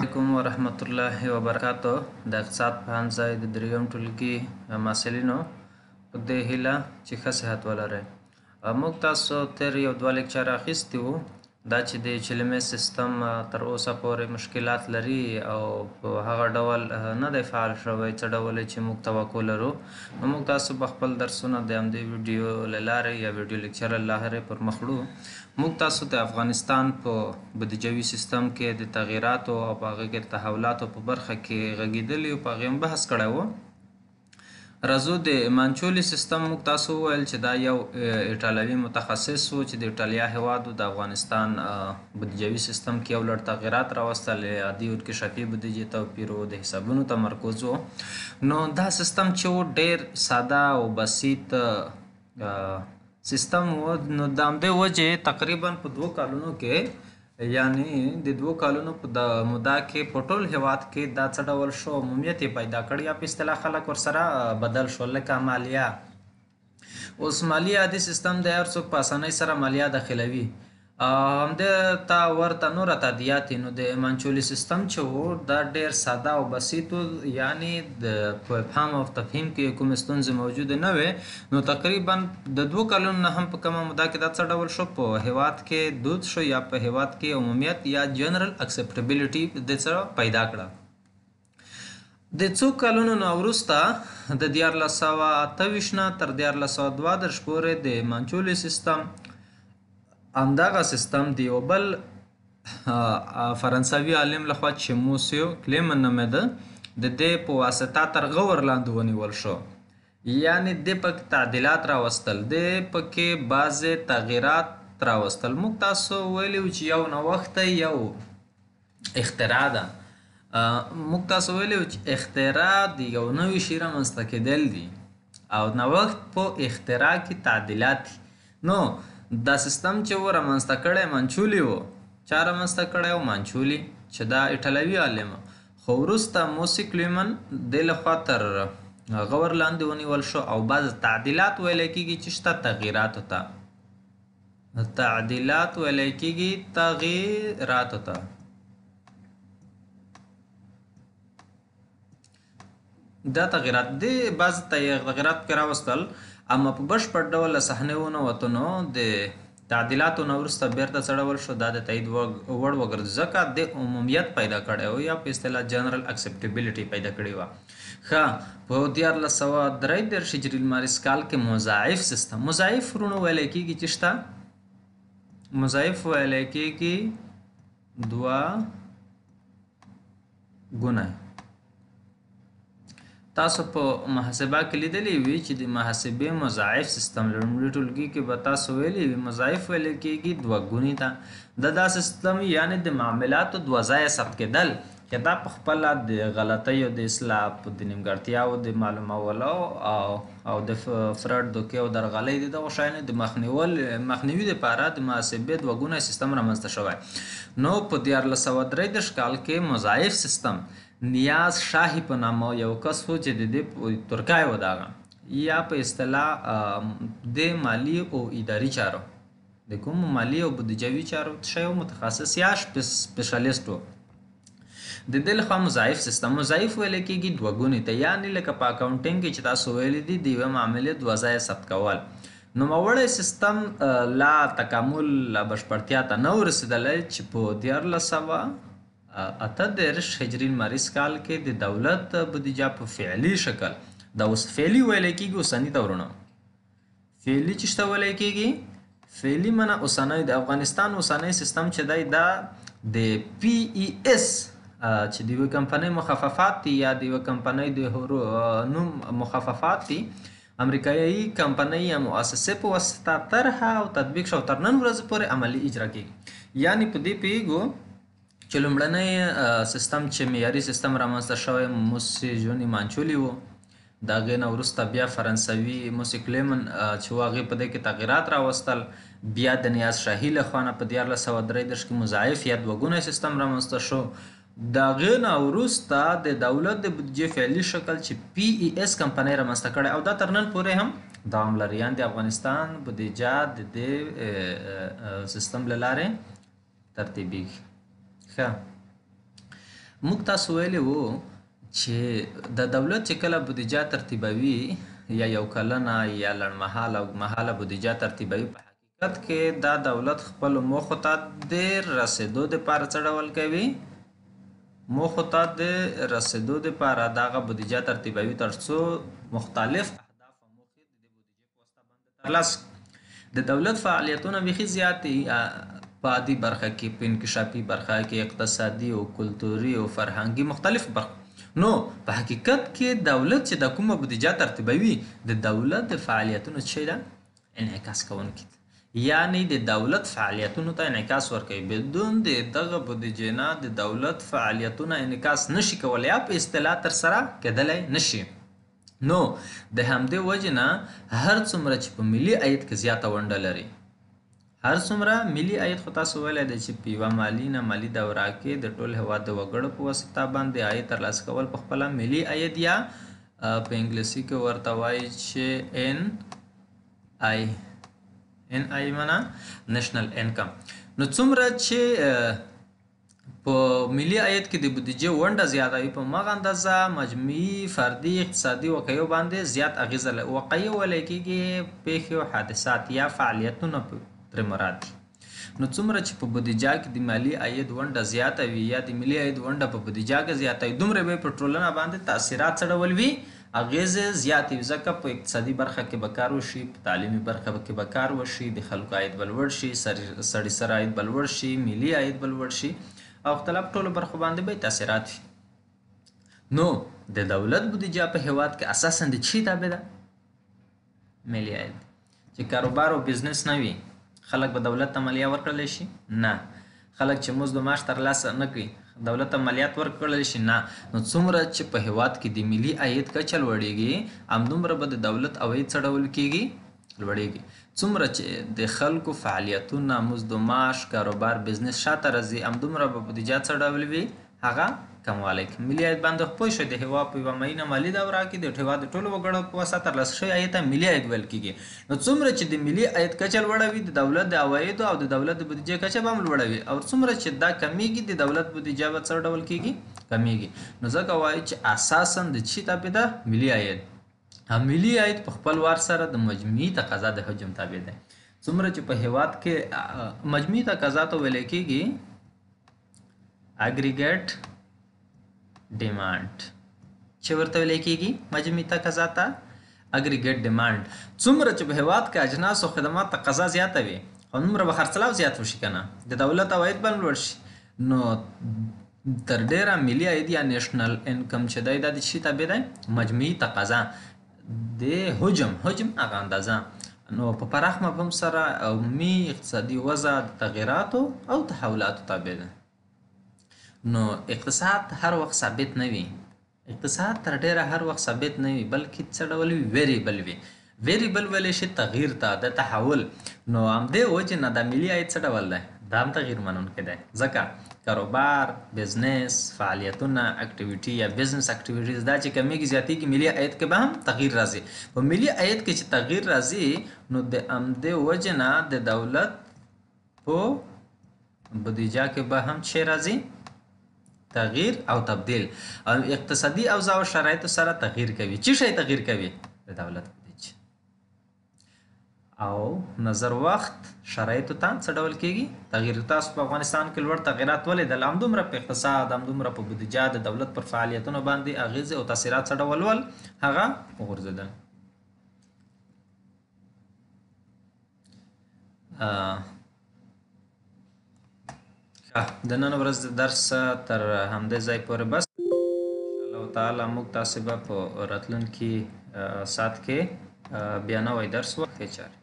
علیکم ورحمت الله وبرکاتو. د اقتصاد پوهنځی د دریم ټولګي محصلینو په دې هیله چې ښه صحت ولرئ. موږ تاسو تیر یو دوه لیکچر اخیستی وو دا چې د چلمې سیستم تر اوسه پورې مشکلات لري او په هغه ډول نه دی فعال شوی څه ډول چې موږ توقع لرو. نو موږ تاسو په خپل درسونه د همدې ویډیو له لارې یا ویډیو لیکچر له لارې پر مخ وړو. موږ تاسو د افغانستان په بودیجوي سیستم کې د تغییراتو او په هغه کې د تحولاتو په برخه کې غږېدلي او په هغې هم بحث کړی و. راځو د مانچولي سیستم موږ تاسو وویل چې دا یو ایټالوي متخصص و چې د ایټالیا هیواد د افغانستان بودیجوي سیستم کې یو لړ تغییرات راوستل، عادي او انکشافي بودیجې توپیر و، د حسابونو تمرکز و. نو دا سیستم چې و ډېر ساده او بسیط سیستم و. نو د همدې وجې تقریبا په 2 کالونو کې یعنی د 2 کالونو په موده کې په ټول هیواد کې دا څه ډول شو عمومیت یې پیدا کړ یا په اصطلاح خلک ورسره بدل شول. لکه مالیه، اوس مالیه عادي سیستم دی، هر څوک په اسانۍ سره مالیه داخلوي. همدې ته ورته نور تادیات. نو د مانچولي سیستم چې و دا ډېر ساده او بسیط و، یعنی د فهم او تفهیم کې کوم ستونزې موجوده نه وې. نو تقریبا د 2 کلونو نه هم په کمه موده کې دا څه ډول شو په هیواد کې دود شو یا په هیواد کې عمومیت یا جنرال اکسپټیبیلیټي د څه پیدا کړه. د څو کلونو نه وروسته د 1428 نه تر 1432 پورې د مانچولي سیستم همدغه سیستم د یو بل فرانسوي عالم لخوا چې موسیو کلیمن نومېده د دې په واسطه تر غور لاندې ونیول شو. یعنی د پکې تعدیلات راوستل، د پکې بعضې تغییرات راوستل. موږ تاسو ویلي چې یو نوښت یو اختراع ده. موږ تاسو ویلي چې اختراع د یو نوي شي رامنځته کېدل دي او نوښت په اختراع کې تعدیلات دي. نو دا سیستم چې و رامنځته کړی مانچولي و. چا رامنځته کړی و؟ مانچولي، چې دا ایټالوي عالم و. خو وروسته موسی کلیمن دې لخوا تر غور لاندې ونیول شو او بعض تعدیلات ویلی کېږي چې شته تغییراتو ته. تعدیلات ویلی کېږي تغییراتو ته. دا تغییرات دی بعض تغییرات پکې راوستل، اما په بشپړ ډول له صحنې ونوتو. نو د تعدیلاتو نه وروسته بیرته څه ډول شو؟ دا د تایید وړ وګرځي ځکه د عمومیت پیدا کړی و یا په اصطلاح جنرال اکسپټیبیلیټي پیدا کړې وه. ښه، په 1433 هجري المارس کال کې مضاعف سیستم، مضاعف ورونو ویلی کېږي چې شته، مضاعف ویلی کېږي 2 ګونه. تاسو په محاسبه کې لیدلی وي چې د محاسبې مضاعف سیستم لومړي ټولګي کې به تاسو ویلي وي مضاعف ویلی کېږي 2 ګونې ته. دا سیستم یعنی د معاملاتو 2 ځایه ثبت کېدل چې دا په خپله د غلطیو د اصلاح، د نیمګړتیاو د معلومولو او د فرد، دوکې او درغلۍ د دغو شیانو د مخنیوي دپاره د محاسبې 2 ګونه سیستم رامنځته شوی. نو په 1433 کال کې مضاعف سیستم نیاز شاهي په نامه یو کس و چې د دې ترکای و دغه یا په اصطلاح د مالی او اداري چارو د کوم مالی او بودیجوي چارو شی متخصص یا سپیشالیست و. د دې لخوا مضاعف سیستم مضاعف ویلی کېږي 2 ګونې ته، یعنې لکه په اکاونټینګ کې چې تاسو ویلي دي د یوې معاملې 2 ځایه ثبت کول. نوموړی سیستم لا تکامل لا بشپړتیا ته نه ورسېدلی چې په 1438 هجري المارس کال کې د دولت بودیجه په فعلي شکل، دا اوس فعلي ویلی کېږي اوسني دورونه، فعلي چې شته ویلی کېږي، فعلي منه اوسنی د افغانستان اوسنی سیستم چې دی دا د PES چې د یوې کمپنۍ مخففات دي یا د یوې کمپنۍ د نوم مخففات دي، امریکایي کمپنۍ یا مؤسسې په واسطه طرحه او تطبیق شو تر نن ورځې پورې عملي اجرا کېږي. یعنې په دې پوهېږو چې لومړنی سیستم چې معیاري سیستم رامنځته شوی موسی ژوني مانچولي و. د هغې نه وروسته بیا فرانسوي موسی کلیمن چې و هغې په دې کې تغییرات راوستل. بیا د نیاز شاهي له خوا نه په 1433 کې مضاعف یا 2 ګونه سیستم رامنځته شو. د هغې نه وروسته د دولت د بودیجې فعلي شکل چې PES کمپنۍ رامنځته کړی او دا تر نن پورې هم دوام لري. یعنې د افغانستان بودیجه د دې سیستم له لارې ترتیبېږي. ښه، موږ تاسو ویلي وو چې د دولت چې کله بودیجه ترتیبوي یا یو کلنه یا لنډمهاله او اوږدمهاله بودیجه ترتیبوي، په حقیقت کې دا دولت خپلو موخو ته د رسېدو دپاره څه ډول کوي؟ موخو ته د رسېدو دپاره دغه بودیجه ترتیبوي تر څو مختلف اهداف او موخې د دې بودیجې په واسطه باندې ترلاسه. د دولت فعالیتونه بیخي زیات دي په عادي برخه کې، په انکشافي برخه کې، اقتصادي او کلتوري او فرهنګي مختلف برخه. نو په حقیقت کې دولت چې د کومه بودیجه ترتیبوي د دولت د فعالیتونو څه ده؟ انعکاس کوونکي ده، یعنی د دولت فعالیتونو ته انعکاس ورکوي. بدون د دغه بودیجې نه د دولت فعالیتونه انعکاس نشي کولی یا په اصطلاح ترسره کېدلی نشي. نو د همدې وجې نه هر څومره چې په ملي عاید کې زیاته ونډه لري، هر څومره ملي عاید خو تاسو ویلی دی چې په یوه مالي دوره کې د ټول هېواد د وګړو په واسطه باندې عاید ترلاسه کول په خپله ملي عاید یا په انګلیسي کې ورته وایي چې ان آی معنا نشنل انکم. نو څومره چې په ملي عاید کې د بودیجې ونډه زیاته وي، په همغه اندازه مجموعي فردي اقتصادي واقعیو باندې زیات اغېزه لري. واقعي ویلی کېږي پیښې او حادثات یا فعالیتونه ترې مراد دي. نو څومره چې په بودیجه کې د مالي عاید ونډه زیاته وي یا د ملي عاید ونډه په بودیجه کې زیاته وي، دومره به په ټولنه باندې تاثیرات څه ډول وي؟ اغېزې زیاتې وي. ځکه په اقتصادي برخه کې به کار وشي، په تعلیمي برخه کې به کار وشي، د خلکو عاید به لوړ شي، سړي سر عاید به لوړ شي، ملي عاید به لوړ شي او مختلف ټولو برخو باندې به تاثیرات وي. نو د دولت بودیجه په هېواد کې اساساً د چی تابع ده؟ ملي عاید. چې کاروبار او بزنس نه وي، خلک به دولت ته مالیه ورکړلی شي؟ نه. خلک چې مزد و معاش ترلاسه نه کړي دولت ته مالیات ورکړلی شي؟ نه. نو څومره چې په هېواد کې د ملي عاید کچه لوړېږي همدومره به د دولت عواید څه ډول کېږي؟ لوړېږي. څومره چې د خلکو فعالیتونه، مزد و معاش، کاروبار، بزنس شاته راځي همدومره به بودیجه څه ډول وي؟ هغه کموالی کوي. ملي عاید باندې پوه شئ، د هېواد په یوه معینه مالي دوره کې د هېواد د ټولو وګړو په واسطه ترلاسه شوی عاید ته ملي عاید ویل کېږي. نو څومره چې د ملي عاید کچه لوړه وي د دولت د عوایدو او د دولت د بودیجې کچه به هم لوړه وي، او څومره چې دا کمیږي د دولت بودیجه به څه ډول کېږي؟ کمیږي. نو ځکه وایي چې اساساً د چی تابع ده؟ ملي عاید. ملي عاید په خپل وار سره د مجموعي تقاضا د حجم تابع ده. څومره چې په هېواد کې مجموعي تقاضا ته ویلی کېږي اګریګیټ ډیمانډ، چې ورته ویلی کېږي مجموعي تقاضا ته اګریګیټ ډیمانډ. څومره چې په هېواد کې اجناس او خدمات تقاضا زیاته وي همدومره به خرڅلاو زیات وشي که نه، د دولت عواید به هم لوړ شي. نو تر ډېره ملي عاید یا نیشنل انکم چې دی دا د چی تابع دی؟ مجموعي تقاضا د حجم هغه اندازه. نو په پراخ مفهوم سره عمومي اقتصادي وضع د تغییراتو او تحولاتو تابع ده. نو اقتصاد هر وخت ثابت نه وي، اقتصاد تر ډېره هر وخت ثابت نه وي بلکې څه ډول وي؟ ویریبل وي. ویریبل ویلی شي تغییر ته، د تحول. نو همدې وجې نه دا ملي عاید څه ډول دی؟ دا هم تغییر منونکی دی. ځکه کاروبار، بزنس، فعالیتونه، اکټیویټي یا بزنس اکټیویټیز دا چې کمیږي زیاتېږي، ملي عاید کې به هم تغییر راځي. په ملي عاید کې چې تغییر راځي نو د همدې وجې نه د دولت په بودیجه کې به هم څه راځي؟ تغییر او تبدیل. او اقتصادي اوضاع او شرایطو سره تغییر کوي. چی شی تغییر کوي؟ د دولت بودیجه. او نظر وخت شرایطو ته څه ډول کېږي؟ تغییر. تاسو په افغانستان کې لوړ تغییرات ولیدل، همدومره په اقتصاد، همدومره په بودیجه د دولت پر فعالیتونو باندې اغېزې او تاثیرات څه ډول ول؟ هغه وغورځېدل. د نن ورځ د درس تر همدې ځای پورې بس. انشاءالله تعالی موږ تاسې به په راتلونکي ساعت کې بیا نوی درس وخت چارې